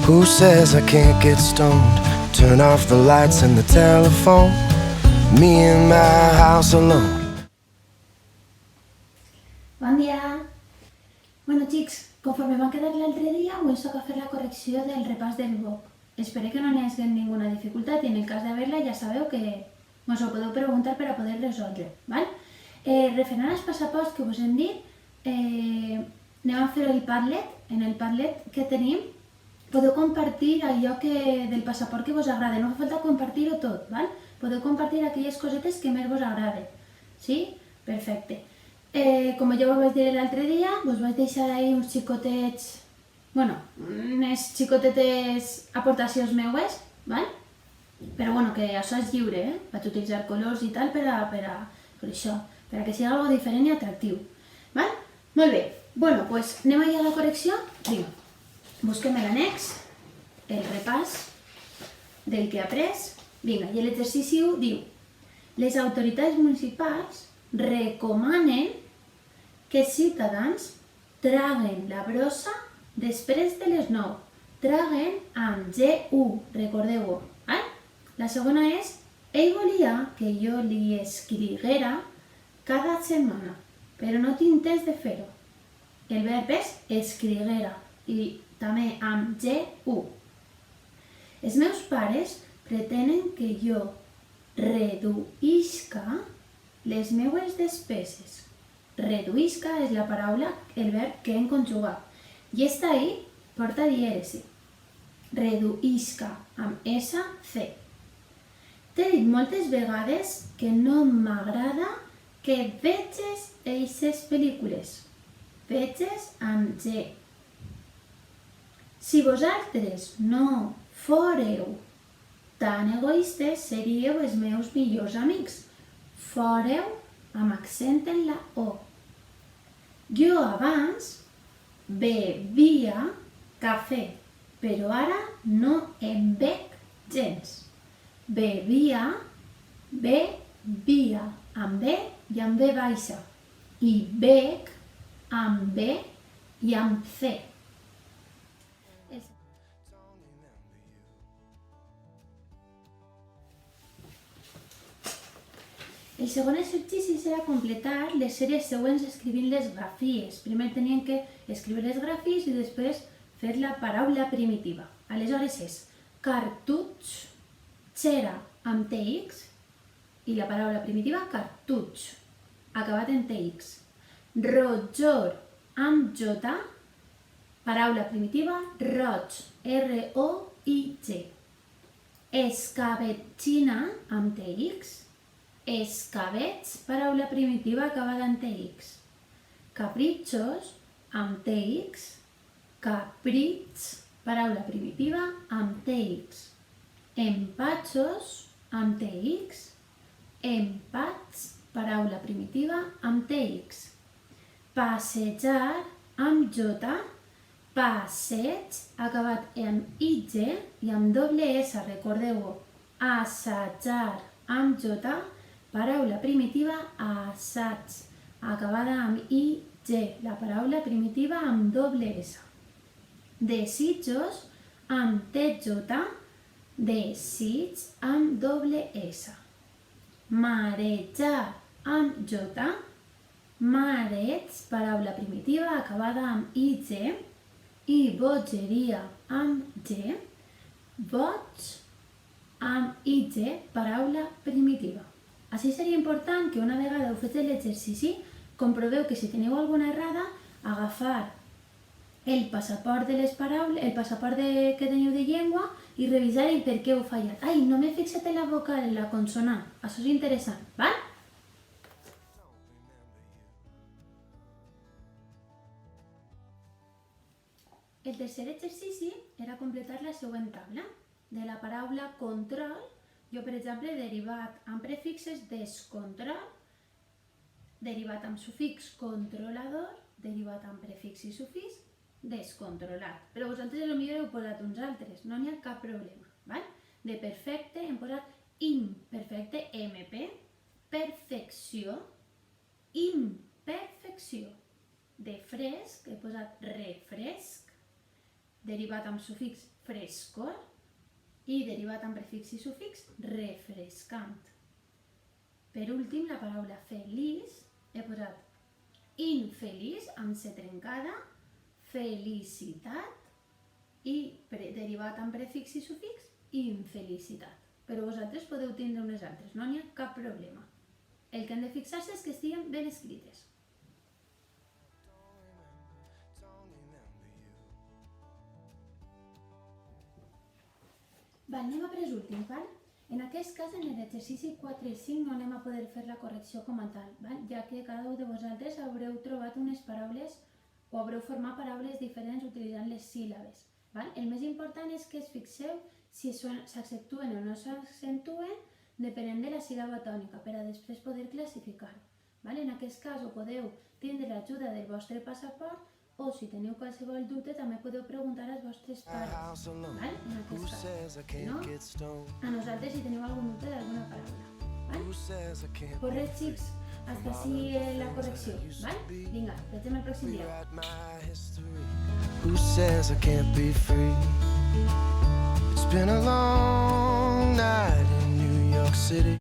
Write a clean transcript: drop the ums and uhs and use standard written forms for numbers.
Who says I can't get stoned? Turn off the lights and the telephone. Me in my house alone. Bon dia! Bueno, xics, conforme van quedar l'altre dia, avui toca fer la correcció del repàs del BOC. Espero que no hi hagi ninguna dificultat i en el cas d'haver-la ja sabeu que mos ho podeu preguntar per a poder resoldre, val? Referent als passaports que us hem dit, anem a fer el Padlet. En el Padlet que tenim podeu compartir allò del passaport que vos agrada, no fa falta compartir-ho tot, val? Podeu compartir aquelles cosetes que més vos agraden, sí? Perfecte. Com ja us vaig dir l'altre dia, us vaig deixar ahí uns xicotets, unes xicotetes aportacions meues, val? Però que això és lliure, vaig utilitzar colors i tal per això, per a que sigui algo diferent i atractiu, val? Molt bé, doncs anem allà a la correcció. Vinga, busquem l'annex, el repàs del que he après. Vinga, i l'exercici 1 diu: les autoritats municipals recomanen que els ciutadans traguen la brossa després de les 9. Traguen amb G-U, recordeu-ho. La segona és: ell volia que jo li escriguera cada setmana, però no tinc temps de fer-ho. El verb és escriguera i també amb G-U. Els meus pares pretenen que jo reduïsca les meues despeses. Reduïsca és la paraula, el verb que hem conjugat. I està ahí porta dièresi. Reduïsca amb S-C. T'he dit moltes vegades que no m'agrada que veges eixes pel·lícules. Veges amb G. Si vosaltres no fóreu tan egoistes, seríeu els meus millors amics. Fóreu amb accent en la O. Jo abans bevia cafè, però ara no em bec gens. Bevia amb B i amb B baixa. I bec amb B i amb C. El segon exercici serà completar les sèries següents escrivint les grafies. Primer tenien que escriure les grafies i després fer la paraula primitiva. Aleshores és cartutx, xera amb TX i la paraula primitiva cartutx, acabat en TX. Rojor amb J, paraula primitiva roig, R-O-I-G. Escabetxina amb TX. Escabets, paraula primitiva acabada en TX. Capritxos amb TX. Caprits, paraula primitiva amb TX. Empatxos amb TX. Empats, paraula primitiva amb TX. Passejar amb J. Passeig, acabat en IG i amb doble S, recordeu-ho. Assajar amb J. Paraula primitiva assaig, acabada amb IG, la paraula primitiva amb doble S. Desitjos amb TJ, desig amb doble S. Marejar amb J, mareig, paraula primitiva acabada amb IG, i bogeria amb G, boig amb IG, paraula primitiva. Així seria important que una vegada heu fet l'exercici, comproveu que si teniu alguna errada, agafar el passaport de les paraules, el passaport que teniu de llengua i revisar el per què heu fallat. Ai, no m'he fixat en la vocal, en la consonant. Això és interessant, val? El tercer exercici era completar la següent taula. De la paraula control, jo, per exemple, he derivat amb prefixes descontrol, derivat amb sufix controlador, derivat amb prefix i sufix descontrolat. Però vosaltres potser heu posat uns altres, no n'hi ha cap problema. Val? De perfecte hem posat imperfecte, MP, perfecció, imperfecció. De fresc he posat refresc, derivat amb sufix frescor. I derivat amb prefix i sufix, refrescant. Per últim, la paraula feliç, he posat infeliç amb C trencada, felicitat i derivat amb prefix i sufix, infelicitat. Però vosaltres podeu tindre unes altres, no n'hi ha cap problema. El que hem de fixar-se és que estiguin ben escrites. Anem a pres últims, val? En aquest cas, en l'exercici 4 i 5 no anem a poder fer la correcció com a tal, val? Ja que cada un de vosaltres haureu trobat unes paraules o haureu format paraules diferents utilitzant les síl·labes. Val? El més important és que es fixeu si s'accentuen o no s'accentuen depenent de la síl·laba tònica per a després poder classificar-ho. Val? En aquest cas ho podeu tindre l'ajuda del vostre passaport o si teniu qualsevol dubte també podeu preguntar als vostres pares. Val? En aquest cas. No? A nosaltres si teniu algun dubte d'alguna paraula. Val? Pues res, xics, hasta així la correcció. Val? Vinga, ens veiem el pròxim dia. Who says I can't be free? It's been a long night in New York City.